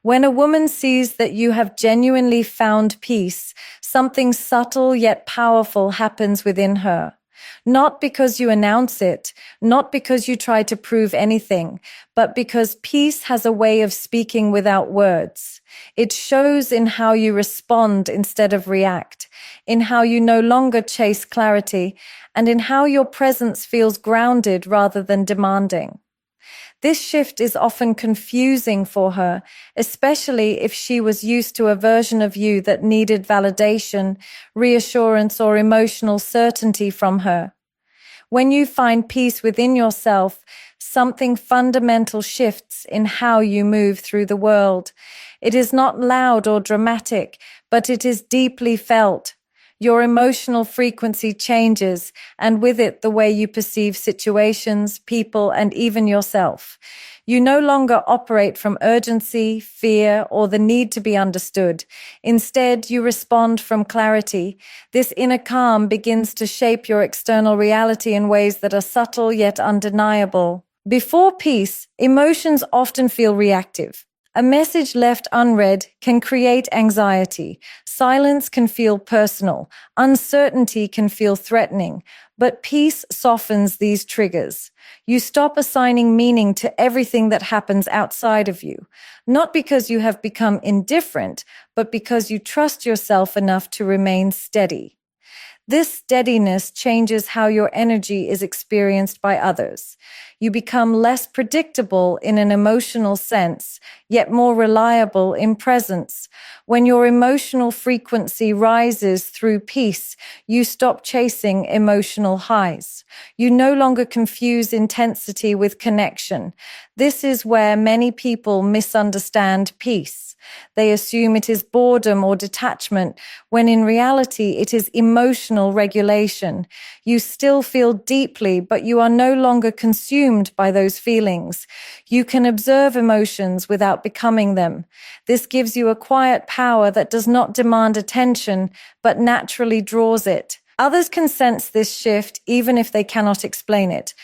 When a woman sees that you have genuinely found peace, something subtle yet powerful happens within her. Not because you announce it, not because you try to prove anything, but because peace has a way of speaking without words. It shows in how you respond instead of react, in how you no longer chase clarity, and in how your presence feels grounded rather than demanding. This shift is often confusing for her, especially if she was used to a version of you that needed validation, reassurance, or emotional certainty from her. When you find peace within yourself, something fundamental shifts in how you move through the world. It is not loud or dramatic, but it is deeply felt. Your emotional frequency changes, and with it, the way you perceive situations, people, and even yourself. You no longer operate from urgency, fear, or the need to be understood. Instead, you respond from clarity. This inner calm begins to shape your external reality in ways that are subtle yet undeniable. Before peace, emotions often feel reactive. A message left unread can create anxiety. Silence can feel personal. Uncertainty can feel threatening. But peace softens these triggers. You stop assigning meaning to everything that happens outside of you, not because you have become indifferent, but because you trust yourself enough to remain steady. This steadiness changes how your energy is experienced by others. You become less predictable in an emotional sense, yet more reliable in presence. When your emotional frequency rises through peace, you stop chasing emotional highs. You no longer confuse intensity with connection. This is where many people misunderstand peace. They assume it is boredom or detachment, when in reality it is emotional regulation. You still feel deeply, but you are no longer consumed by those feelings. You can observe emotions without becoming them. This gives you a quiet power that does not demand attention, but naturally draws it. Others can sense this shift even if they cannot explain it.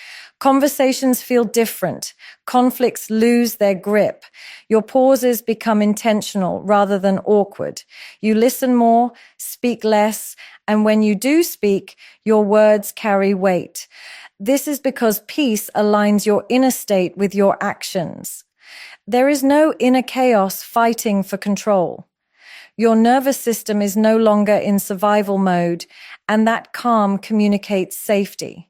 Conversations feel different. Conflicts lose their grip. Your pauses become intentional rather than awkward. You listen more, speak less, and when you do speak, your words carry weight. This is because peace aligns your inner state with your actions. There is no inner chaos fighting for control. Your nervous system is no longer in survival mode, and that calm communicates safety.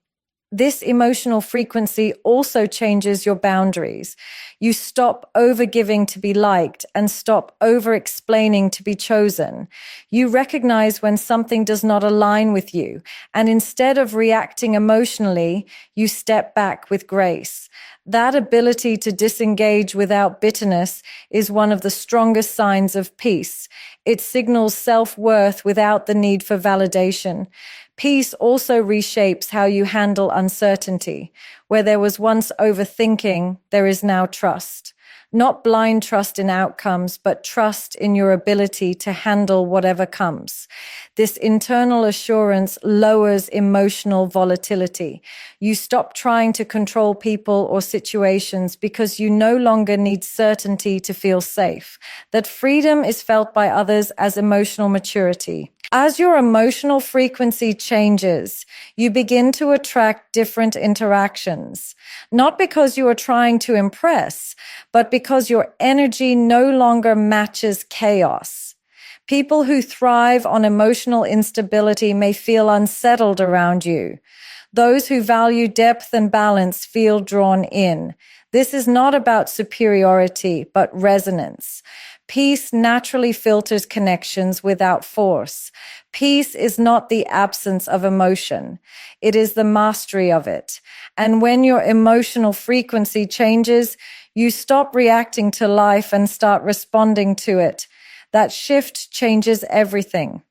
This emotional frequency also changes your boundaries. You stop overgiving to be liked and stop over-explaining to be chosen. You recognize when something does not align with you, and instead of reacting emotionally, you step back with grace. That ability to disengage without bitterness is one of the strongest signs of peace. It signals self-worth without the need for validation. Peace also reshapes how you handle uncertainty. Where there was once overthinking, there is now trust. Not blind trust in outcomes, but trust in your ability to handle whatever comes. This internal assurance lowers emotional volatility. You stop trying to control people or situations because you no longer need certainty to feel safe. That freedom is felt by others as emotional maturity. As your emotional frequency changes, you begin to attract different interactions, not because you are trying to impress, but because your energy no longer matches chaos. People who thrive on emotional instability may feel unsettled around you. Those who value depth and balance feel drawn in. This is not about superiority, but resonance. Peace naturally filters connections without force. Peace is not the absence of emotion. It is the mastery of it. And when your emotional frequency changes, you stop reacting to life and start responding to it. That shift changes everything.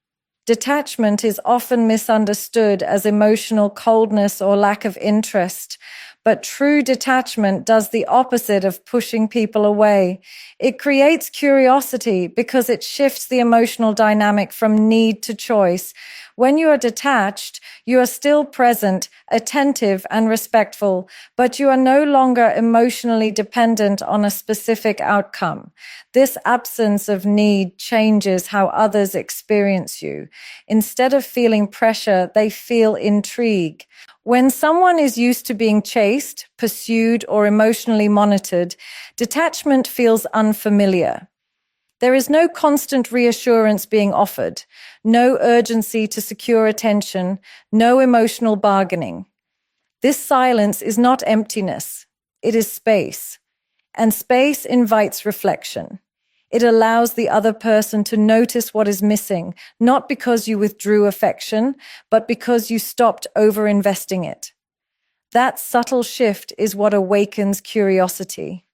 Detachment is often misunderstood as emotional coldness or lack of interest, but true detachment does the opposite of pushing people away. It creates curiosity because it shifts the emotional dynamic from need to choice. When you are detached, you are still present, attentive, and respectful, but you are no longer emotionally dependent on a specific outcome. This absence of need changes how others experience you. Instead of feeling pressure, they feel intrigue. When someone is used to being chased, pursued, or emotionally monitored, detachment feels unfamiliar. There is no constant reassurance being offered, no urgency to secure attention, no emotional bargaining. This silence is not emptiness, it is space, and space invites reflection. It allows the other person to notice what is missing, not because you withdrew affection, but because you stopped over-investing it. That subtle shift is what awakens curiosity.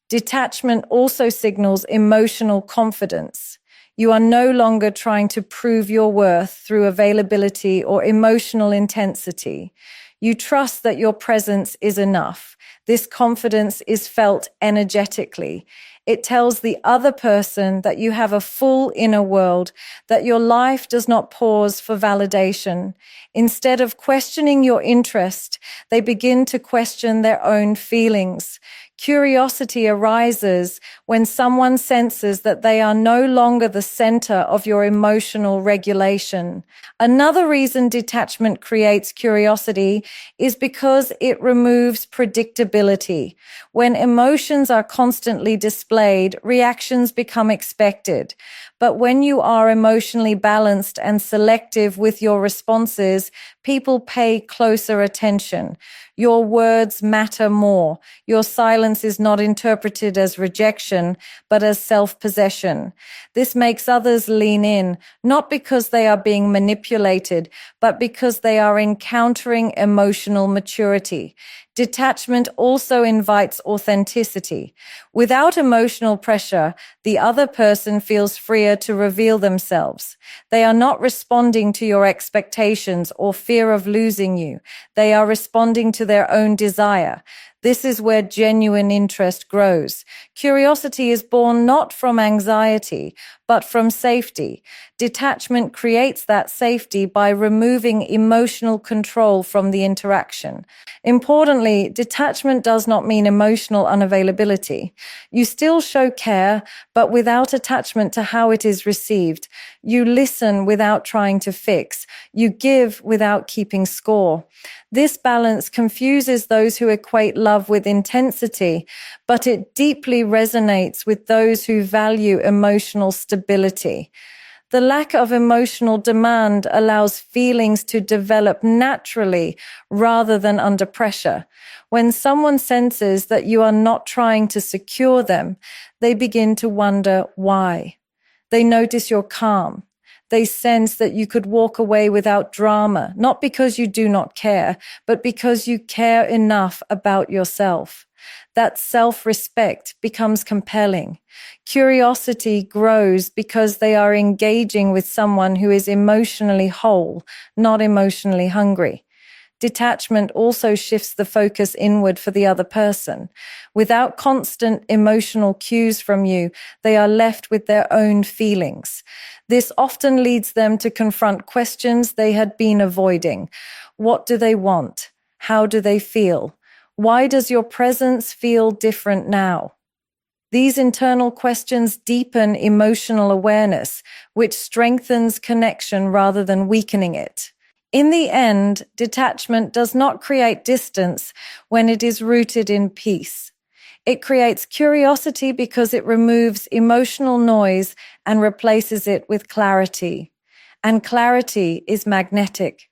Detachment also signals emotional confidence. You are no longer trying to prove your worth through availability or emotional intensity. You trust that your presence is enough. This confidence is felt energetically. It tells the other person that you have a full inner world, that your life does not pause for validation. Instead of questioning your interest, they begin to question their own feelings. Curiosity arises when someone senses that they are no longer the center of your emotional regulation. Another reason detachment creates curiosity is because it removes predictability. When emotions are constantly displayed, reactions become expected. But when you are emotionally balanced and selective with your responses, people pay closer attention. Your words matter more. Your silence is not interpreted as rejection, but as self-possession. This makes others lean in, not because they are being manipulated, but because they are encountering emotional maturity. Detachment also invites authenticity. Without emotional pressure, the other person feels freer to reveal themselves. They are not responding to your expectations or fear of losing you. They are responding to their own desire. This is where genuine interest grows. Curiosity is born not from anxiety, but from safety. Detachment creates that safety by removing emotional control from the interaction. Importantly, detachment does not mean emotional unavailability. You still show care, but without attachment to how it is received. You listen without trying to fix. You give without keeping score. This balance confuses those who equate love with intensity, but it deeply resonates with those who value emotional stability. The lack of emotional demand allows feelings to develop naturally rather than under pressure. When someone senses that you are not trying to secure them, they begin to wonder why. They notice your calm. They sense that you could walk away without drama, not because you do not care, but because you care enough about yourself. That self-respect becomes compelling. Curiosity grows because they are engaging with someone who is emotionally whole, not emotionally hungry. Detachment also shifts the focus inward for the other person. Without constant emotional cues from you, they are left with their own feelings. This often leads them to confront questions they had been avoiding. What do they want? How do they feel? Why does your presence feel different now? These internal questions deepen emotional awareness, which strengthens connection rather than weakening it. In the end, detachment does not create distance when it is rooted in peace. It creates curiosity because it removes emotional noise and replaces it with clarity. And clarity is magnetic.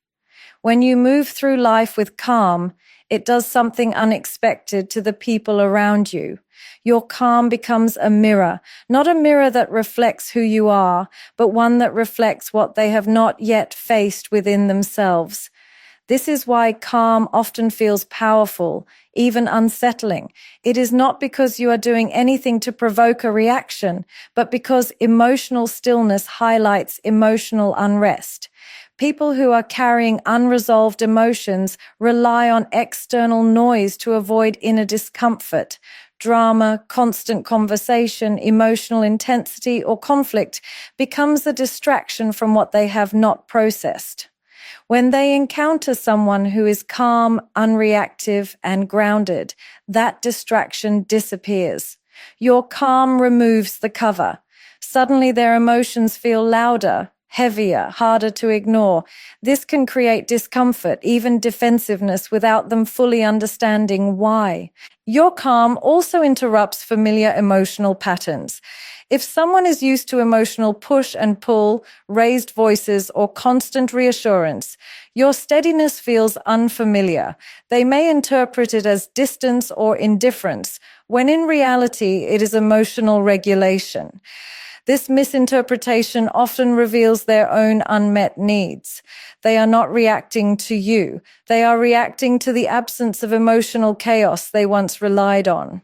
When you move through life with calm, it does something unexpected to the people around you. Your calm becomes a mirror, not a mirror that reflects who you are, but one that reflects what they have not yet faced within themselves. This is why calm often feels powerful, even unsettling. It is not because you are doing anything to provoke a reaction, but because emotional stillness highlights emotional unrest. People who are carrying unresolved emotions rely on external noise to avoid inner discomfort. Drama, constant conversation, emotional intensity, or conflict becomes a distraction from what they have not processed. When they encounter someone who is calm, unreactive, and grounded, that distraction disappears. Your calm removes the cover. Suddenly their emotions feel louder, heavier, harder to ignore. This can create discomfort, even defensiveness, without them fully understanding why. Your calm also interrupts familiar emotional patterns. If someone is used to emotional push and pull, raised voices, or constant reassurance, your steadiness feels unfamiliar. They may interpret it as distance or indifference, when in reality it is emotional regulation. This misinterpretation often reveals their own unmet needs. They are not reacting to you. They are reacting to the absence of emotional chaos they once relied on.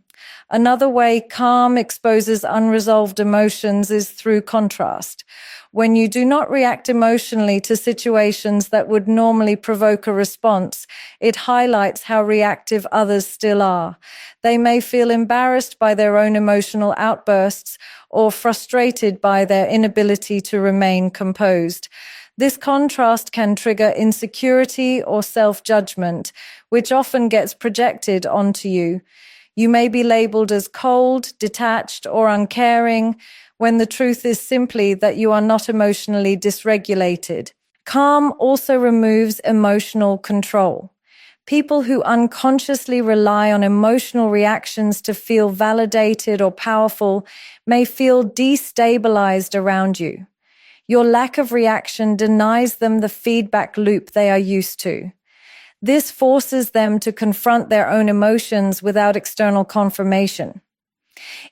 Another way calm exposes unresolved emotions is through contrast. When you do not react emotionally to situations that would normally provoke a response, it highlights how reactive others still are. They may feel embarrassed by their own emotional outbursts or frustrated by their inability to remain composed. This contrast can trigger insecurity or self-judgment, which often gets projected onto you. You may be labeled as cold, detached, or uncaring, when the truth is simply that you are not emotionally dysregulated. Calm also removes emotional control. People who unconsciously rely on emotional reactions to feel validated or powerful may feel destabilized around you. Your lack of reaction denies them the feedback loop they are used to. This forces them to confront their own emotions without external confirmation.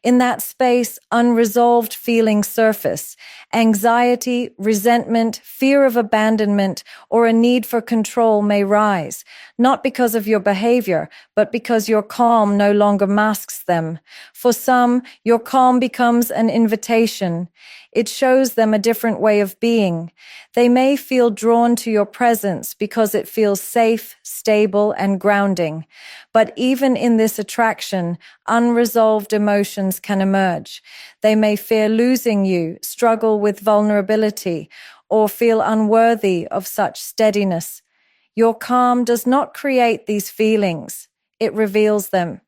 In that space, unresolved feelings surface. Anxiety, resentment, fear of abandonment, or a need for control may rise, not because of your behavior, but because your calm no longer masks them. For some, your calm becomes an invitation. It shows them a different way of being. They may feel drawn to your presence because it feels safe, stable, and grounding. But even in this attraction, unresolved emotions can emerge. They may fear losing you, struggle with vulnerability, or feel unworthy of such steadiness. Your calm does not create these feelings. It reveals them.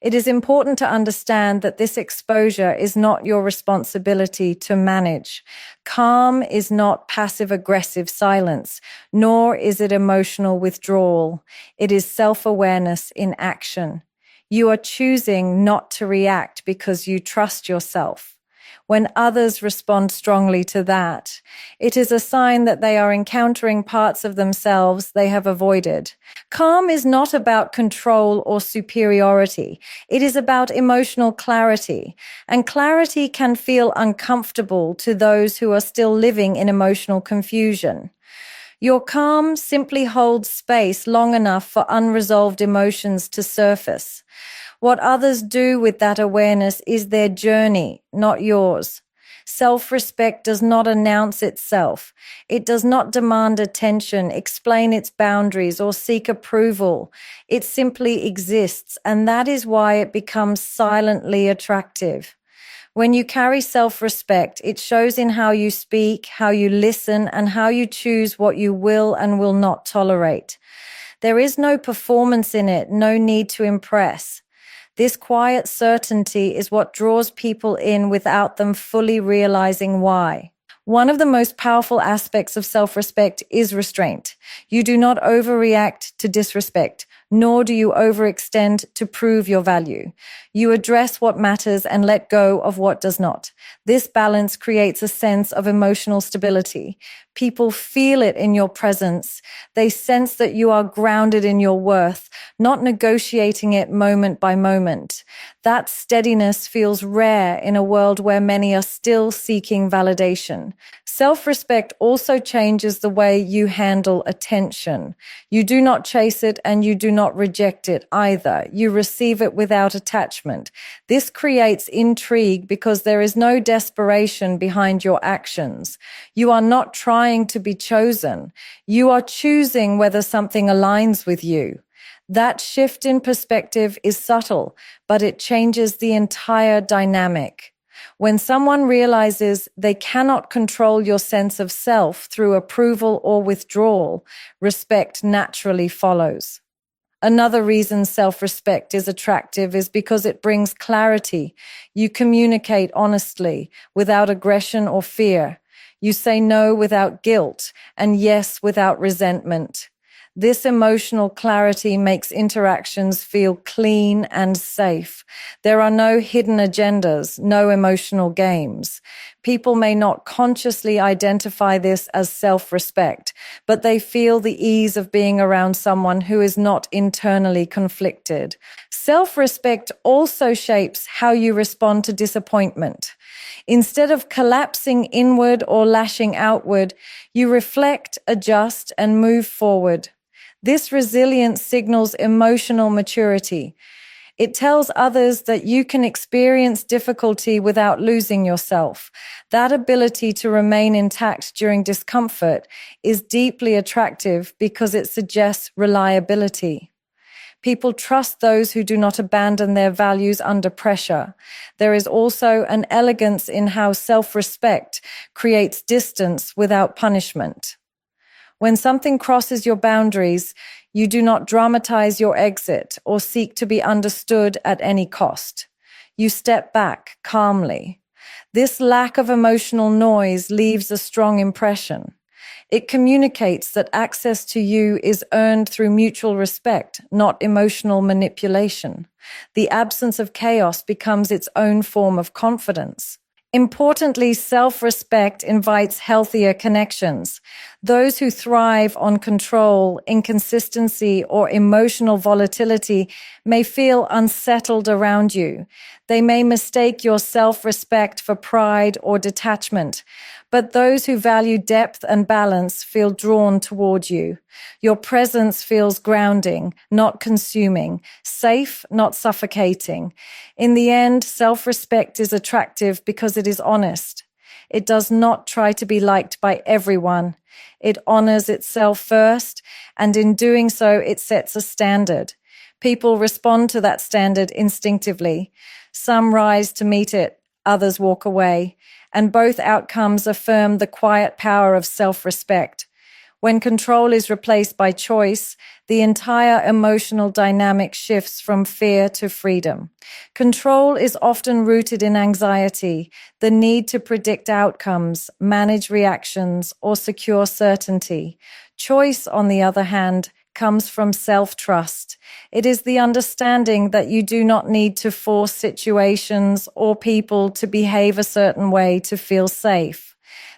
It is important to understand that this exposure is not your responsibility to manage. Calm is not passive-aggressive silence, nor is it emotional withdrawal. It is self-awareness in action. You are choosing not to react because you trust yourself. When others respond strongly to that, it is a sign that they are encountering parts of themselves they have avoided. Calm is not about control or superiority. It is about emotional clarity, and clarity can feel uncomfortable to those who are still living in emotional confusion. Your calm simply holds space long enough for unresolved emotions to surface. What others do with that awareness is their journey, not yours. Self-respect does not announce itself. It does not demand attention, explain its boundaries, or seek approval. It simply exists, and that is why it becomes silently attractive. When you carry self-respect, it shows in how you speak, how you listen, and how you choose what you will and will not tolerate. There is no performance in it, no need to impress. This quiet certainty is what draws people in without them fully realizing why. One of the most powerful aspects of self-respect is restraint. You do not overreact to disrespect, nor do you overextend to prove your value. You address what matters and let go of what does not. This balance creates a sense of emotional stability. People feel it in your presence. They sense that you are grounded in your worth, not negotiating it moment by moment. That steadiness feels rare in a world where many are still seeking validation. Self-respect also changes the way you handle attention. You do not chase it and you do not reject it either. You receive it without attachment. This creates intrigue because there is no desperation behind your actions. You are not trying to be chosen. You are choosing whether something aligns with you. That shift in perspective is subtle, but it changes the entire dynamic. When someone realizes they cannot control your sense of self through approval or withdrawal, respect naturally follows. Another reason self-respect is attractive is because it brings clarity. You communicate honestly, without aggression or fear. You say no without guilt and yes without resentment. This emotional clarity makes interactions feel clean and safe. There are no hidden agendas, no emotional games. People may not consciously identify this as self-respect, but they feel the ease of being around someone who is not internally conflicted. Self-respect also shapes how you respond to disappointment. Instead of collapsing inward or lashing outward, you reflect, adjust, and move forward. This resilience signals emotional maturity. It tells others that you can experience difficulty without losing yourself. That ability to remain intact during discomfort is deeply attractive because it suggests reliability. People trust those who do not abandon their values under pressure. There is also an elegance in how self-respect creates distance without punishment. When something crosses your boundaries, you do not dramatize your exit or seek to be understood at any cost. You step back calmly. This lack of emotional noise leaves a strong impression. It communicates that access to you is earned through mutual respect, not emotional manipulation. The absence of chaos becomes its own form of confidence. Importantly, self-respect invites healthier connections. Those who thrive on control, inconsistency, or emotional volatility may feel unsettled around you. They may mistake your self-respect for pride or detachment, but those who value depth and balance feel drawn toward you. Your presence feels grounding, not consuming, safe, not suffocating. In the end, self-respect is attractive because it is honest. It does not try to be liked by everyone. It honors itself first, and in doing so, it sets a standard. People respond to that standard instinctively. Some rise to meet it, others walk away, and both outcomes affirm the quiet power of self-respect. When control is replaced by choice, the entire emotional dynamic shifts from fear to freedom. Control is often rooted in anxiety, the need to predict outcomes, manage reactions, or secure certainty. Choice, on the other hand, comes from self-trust. It is the understanding that you do not need to force situations or people to behave a certain way to feel safe.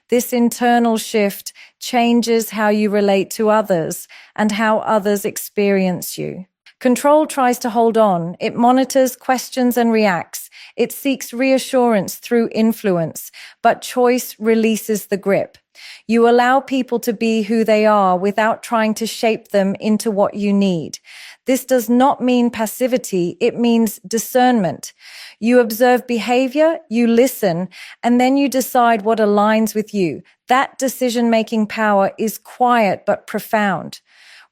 This internal shift changes how you relate to others and how others experience you. Control tries to hold on. It monitors, questions, and reacts. It seeks reassurance through influence, but choice releases the grip. You allow people to be who they are without trying to shape them into what you need. This does not mean passivity, it means discernment. You observe behavior, you listen, and then you decide what aligns with you. That decision-making power is quiet but profound.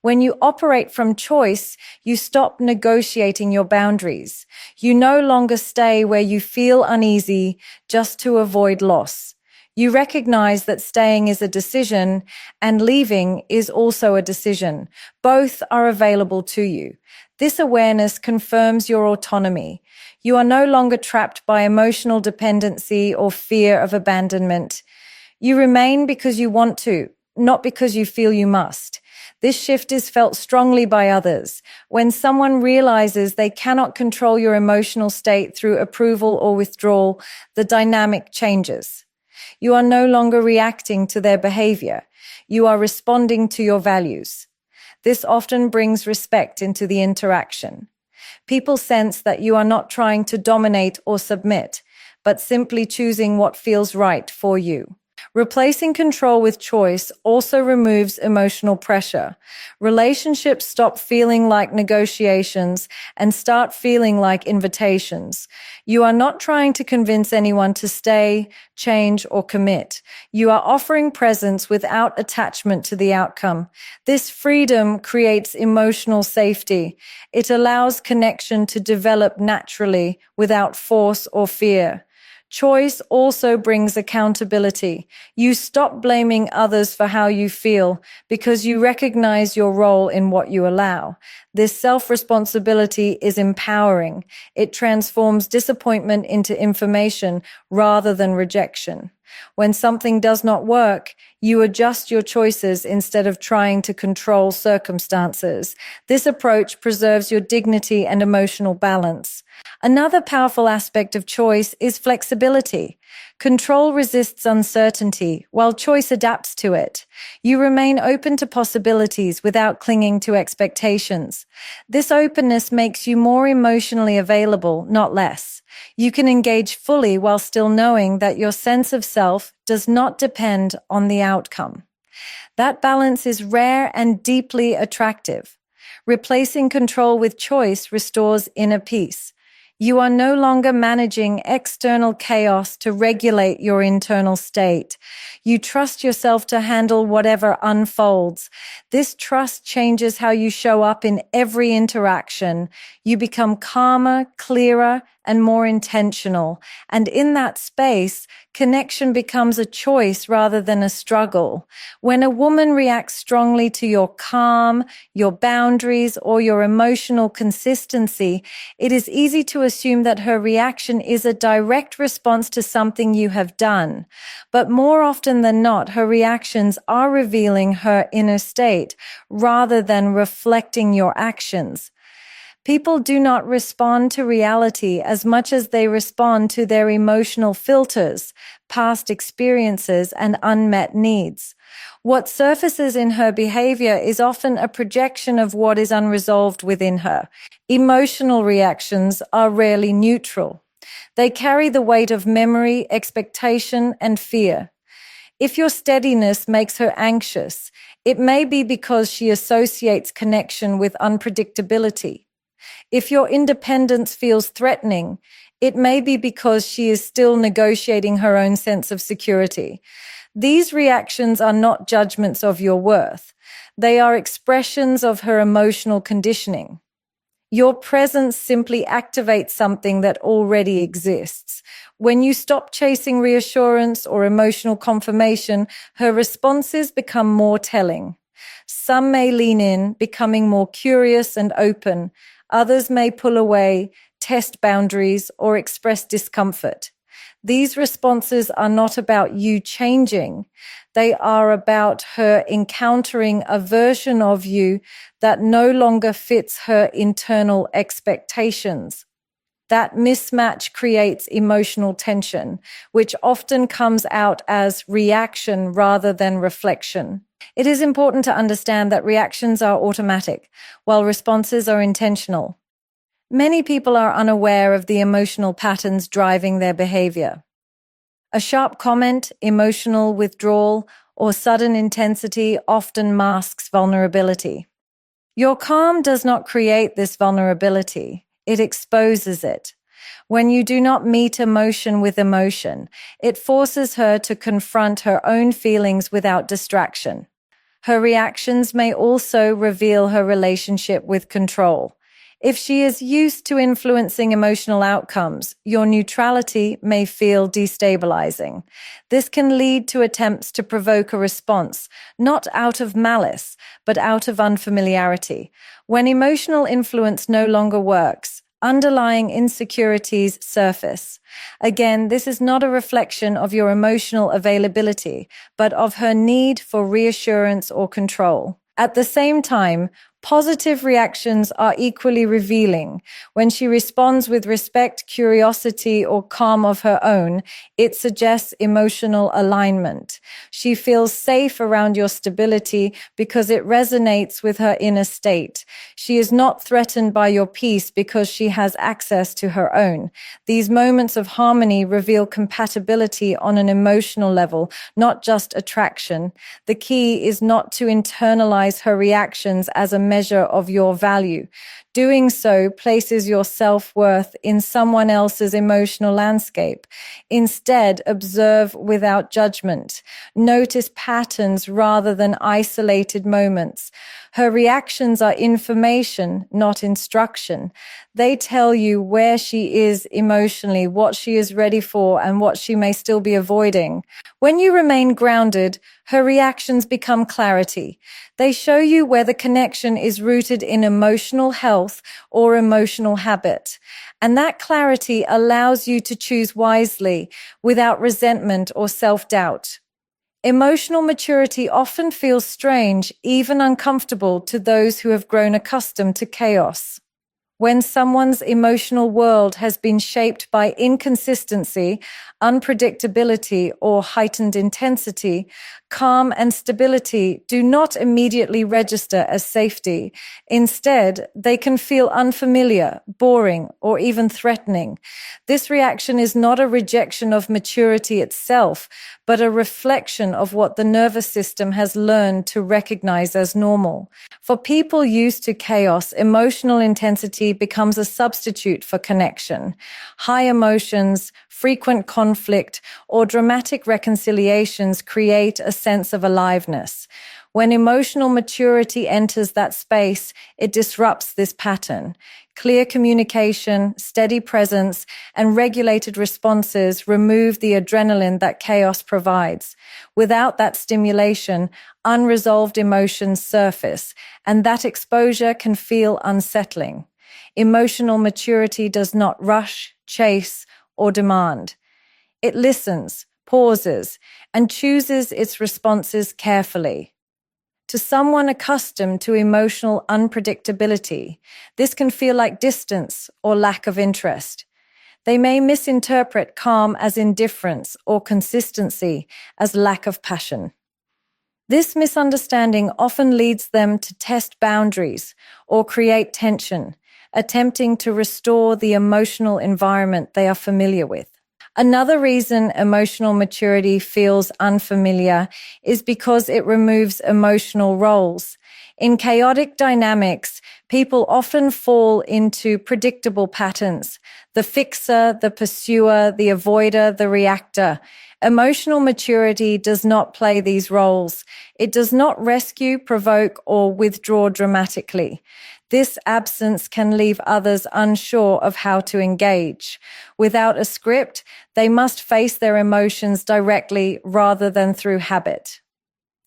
When you operate from choice, you stop negotiating your boundaries. You no longer stay where you feel uneasy just to avoid loss. You recognize that staying is a decision and leaving is also a decision. Both are available to you. This awareness confirms your autonomy. You are no longer trapped by emotional dependency or fear of abandonment. You remain because you want to, not because you feel you must. This shift is felt strongly by others. When someone realizes they cannot control your emotional state through approval or withdrawal, the dynamic changes. You are no longer reacting to their behavior. You are responding to your values. This often brings respect into the interaction. People sense that you are not trying to dominate or submit, but simply choosing what feels right for you. Replacing control with choice also removes emotional pressure. Relationships stop feeling like negotiations and start feeling like invitations. You are not trying to convince anyone to stay, change, or commit. You are offering presence without attachment to the outcome. This freedom creates emotional safety. It allows connection to develop naturally without force or fear. Choice also brings accountability. You stop blaming others for how you feel because you recognize your role in what you allow. This self-responsibility is empowering. It transforms disappointment into information rather than rejection. When something does not work, you adjust your choices instead of trying to control circumstances. This approach preserves your dignity and emotional balance. Another powerful aspect of choice is flexibility. Control resists uncertainty, while choice adapts to it. You remain open to possibilities without clinging to expectations. This openness makes you more emotionally available, not less. You can engage fully while still knowing that your sense of self does not depend on the outcome. That balance is rare and deeply attractive. Replacing control with choice restores inner peace. You are no longer managing external chaos to regulate your internal state. You trust yourself to handle whatever unfolds. This trust changes how you show up in every interaction. You become calmer, clearer, and more intentional. And in that space, connection becomes a choice rather than a struggle. When a woman reacts strongly to your calm, your boundaries, or your emotional consistency, it is easy to assume that her reaction is a direct response to something you have done. But more often than not, her reactions are revealing her inner state rather than reflecting your actions. People do not respond to reality as much as they respond to their emotional filters, past experiences, and unmet needs. What surfaces in her behavior is often a projection of what is unresolved within her. Emotional reactions are rarely neutral. They carry the weight of memory, expectation, and fear. If your steadiness makes her anxious, it may be because she associates connection with unpredictability. If your independence feels threatening, it may be because she is still negotiating her own sense of security. These reactions are not judgments of your worth. They are expressions of her emotional conditioning. Your presence simply activates something that already exists. When you stop chasing reassurance or emotional confirmation, her responses become more telling. Some may lean in, becoming more curious and open. Others may pull away, test boundaries, or express discomfort. These responses are not about you changing. They are about her encountering a version of you that no longer fits her internal expectations. That mismatch creates emotional tension, which often comes out as reaction rather than reflection. It is important to understand that reactions are automatic, while responses are intentional. Many people are unaware of the emotional patterns driving their behavior. A sharp comment, emotional withdrawal, or sudden intensity often masks vulnerability. Your calm does not create this vulnerability. It exposes it. When you do not meet emotion with emotion, it forces her to confront her own feelings without distraction. Her reactions may also reveal her relationship with control. If she is used to influencing emotional outcomes, your neutrality may feel destabilizing. This can lead to attempts to provoke a response, not out of malice, but out of unfamiliarity. When emotional influence no longer works, underlying insecurities surface. Again, this is not a reflection of your emotional availability, but of her need for reassurance or control. At the same time, Positive reactions are equally revealing. When she responds with respect, curiosity, or calm of her own, it suggests emotional alignment. She feels safe around your stability because it resonates with her inner state. She is not threatened by your peace because she has access to her own. These moments of harmony reveal compatibility on an emotional level, not just attraction. The key is not to internalize her reactions as a measure of your value. Doing so places your self-worth in someone else's emotional landscape. Instead, observe without judgment. Notice patterns rather than isolated moments. Her reactions are information, not instruction. They tell you where she is emotionally, what she is ready for, and what she may still be avoiding. When you remain grounded, her reactions become clarity. They show you where the connection is rooted in emotional health or emotional habit. And that clarity allows you to choose wisely without resentment or self-doubt. Emotional maturity often feels strange, even uncomfortable to those who have grown accustomed to chaos. When someone's emotional world has been shaped by inconsistency, unpredictability, or heightened intensity, calm and stability do not immediately register as safety. Instead, they can feel unfamiliar, boring, or even threatening. This reaction is not a rejection of maturity itself, but a reflection of what the nervous system has learned to recognize as normal. For people used to chaos, emotional intensity becomes a substitute for connection. High emotions, frequent conflict, or dramatic reconciliations create a sense of aliveness. When emotional maturity enters that space, it disrupts this pattern. Clear communication, steady presence, and regulated responses remove the adrenaline that chaos provides. Without that stimulation, unresolved emotions surface, and that exposure can feel unsettling. Emotional maturity does not rush, chase, or demand. It listens, pauses, and chooses its responses carefully. To someone accustomed to emotional unpredictability, this can feel like distance or lack of interest. They may misinterpret calm as indifference or consistency as lack of passion. This misunderstanding often leads them to test boundaries or create tension, attempting to restore the emotional environment they are familiar with. Another reason emotional maturity feels unfamiliar is because it removes emotional roles. In chaotic dynamics, people often fall into predictable patterns: the fixer, the pursuer, the avoider, the reactor. Emotional maturity does not play these roles. It does not rescue, provoke, or withdraw dramatically. This absence can leave others unsure of how to engage. Without a script, they must face their emotions directly rather than through habit.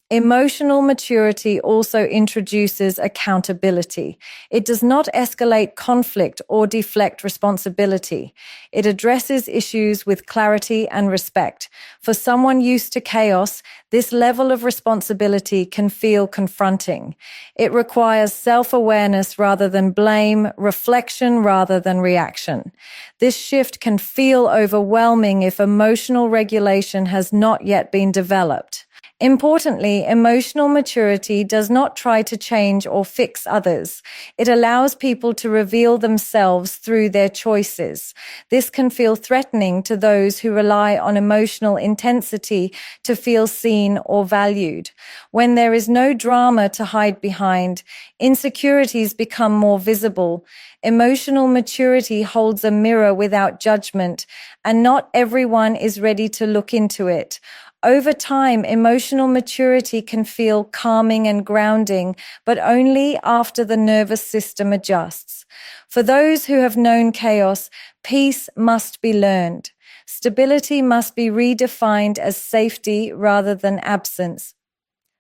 Emotional maturity also introduces accountability. It does not escalate conflict or deflect responsibility. It addresses issues with clarity and respect. For someone used to chaos, this level of responsibility can feel confronting. It requires self-awareness rather than blame, reflection rather than reaction. This shift can feel overwhelming if emotional regulation has not yet been developed. Importantly, emotional maturity does not try to change or fix others. It allows people to reveal themselves through their choices. This can feel threatening to those who rely on emotional intensity to feel seen or valued. When there is no drama to hide behind, insecurities become more visible. Emotional maturity holds a mirror without judgment, and not everyone is ready to look into it. Over time, emotional maturity can feel calming and grounding, but only after the nervous system adjusts. For those who have known chaos, peace must be learned. Stability must be redefined as safety rather than absence.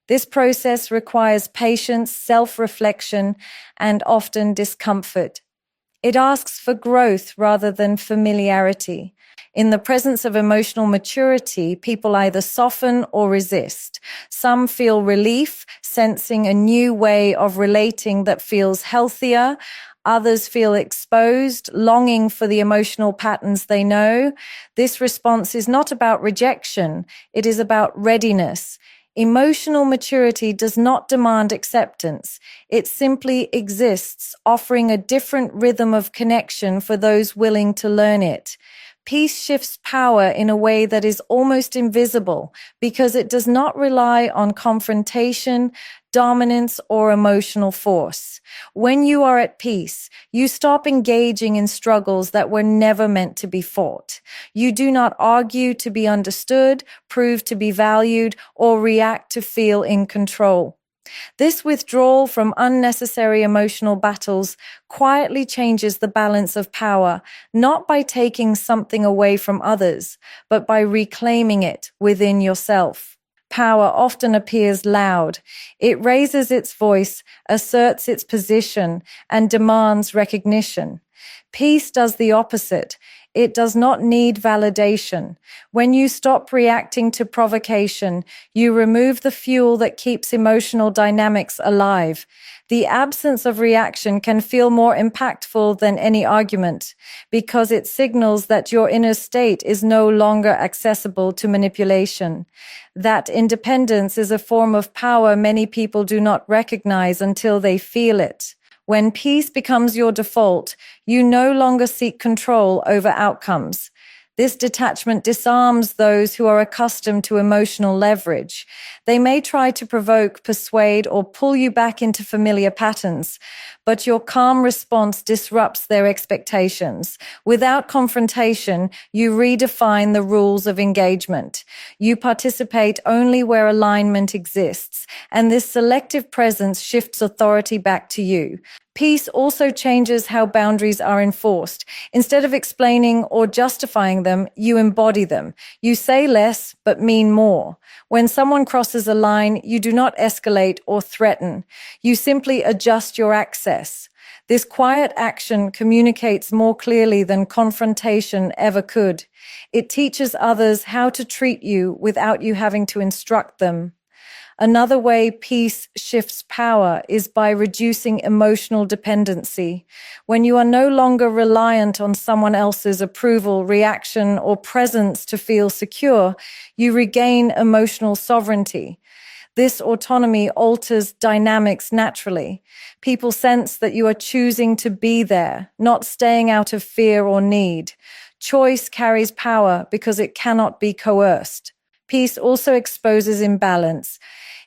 This process requires patience, self-reflection, and often discomfort. It asks for growth rather than familiarity. In the presence of emotional maturity, people either soften or resist. Some feel relief, sensing a new way of relating that feels healthier. Others feel exposed, longing for the emotional patterns they know. This response is not about rejection, it is about readiness. Emotional maturity does not demand acceptance. It simply exists, offering a different rhythm of connection for those willing to learn it. Peace shifts power in a way that is almost invisible because it does not rely on confrontation, dominance, or emotional force. When you are at peace, you stop engaging in struggles that were never meant to be fought. You do not argue to be understood, prove to be valued, or react to feel in control. This withdrawal from unnecessary emotional battles quietly changes the balance of power, not by taking something away from others, but by reclaiming it within yourself. Power often appears loud. It raises its voice, asserts its position, and demands recognition. Peace does the opposite. It does not need validation. When you stop reacting to provocation, you remove the fuel that keeps emotional dynamics alive. The absence of reaction can feel more impactful than any argument because it signals that your inner state is no longer accessible to manipulation. That independence is a form of power many people do not recognize until they feel it. When peace becomes your default, you no longer seek control over outcomes. This detachment disarms those who are accustomed to emotional leverage. They may try to provoke, persuade, or pull you back into familiar patterns, but your calm response disrupts their expectations. Without confrontation, you redefine the rules of engagement. You participate only where alignment exists, and this selective presence shifts authority back to you. Peace also changes how boundaries are enforced. Instead of explaining or justifying them, you embody them. You say less, but mean more. When someone crosses a line, you do not escalate or threaten. You simply adjust your access. This quiet action communicates more clearly than confrontation ever could. It teaches others how to treat you without you having to instruct them. Another way peace shifts power is by reducing emotional dependency. When you are no longer reliant on someone else's approval, reaction, or presence to feel secure, you regain emotional sovereignty. This autonomy alters dynamics naturally. People sense that you are choosing to be there, not staying out of fear or need. Choice carries power because it cannot be coerced. Peace also exposes imbalance.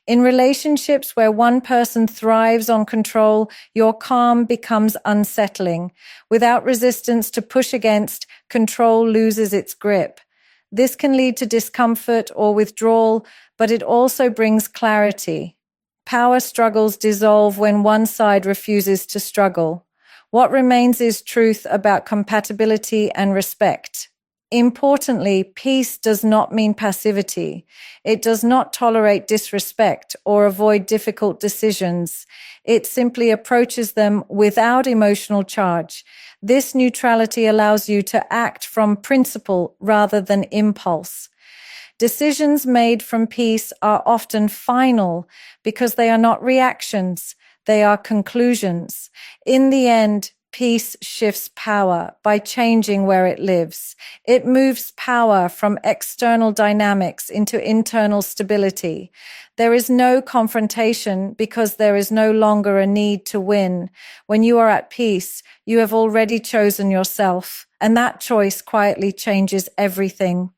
In relationships where one person thrives on control, your calm becomes unsettling. Without resistance to push against, control loses its grip. This can lead to discomfort or withdrawal, but it also brings clarity. Power struggles dissolve when one side refuses to struggle. What remains is truth about compatibility and respect. Importantly, peace does not mean passivity. It does not tolerate disrespect or avoid difficult decisions. It simply approaches them without emotional charge. This neutrality allows you to act from principle rather than impulse. Decisions made from peace are often final because they are not reactions, they are conclusions. In the end, peace shifts power by changing where it lives. It moves power from external dynamics into internal stability. There is no confrontation because there is no longer a need to win. When you are at peace, you have already chosen yourself, and that choice quietly changes everything.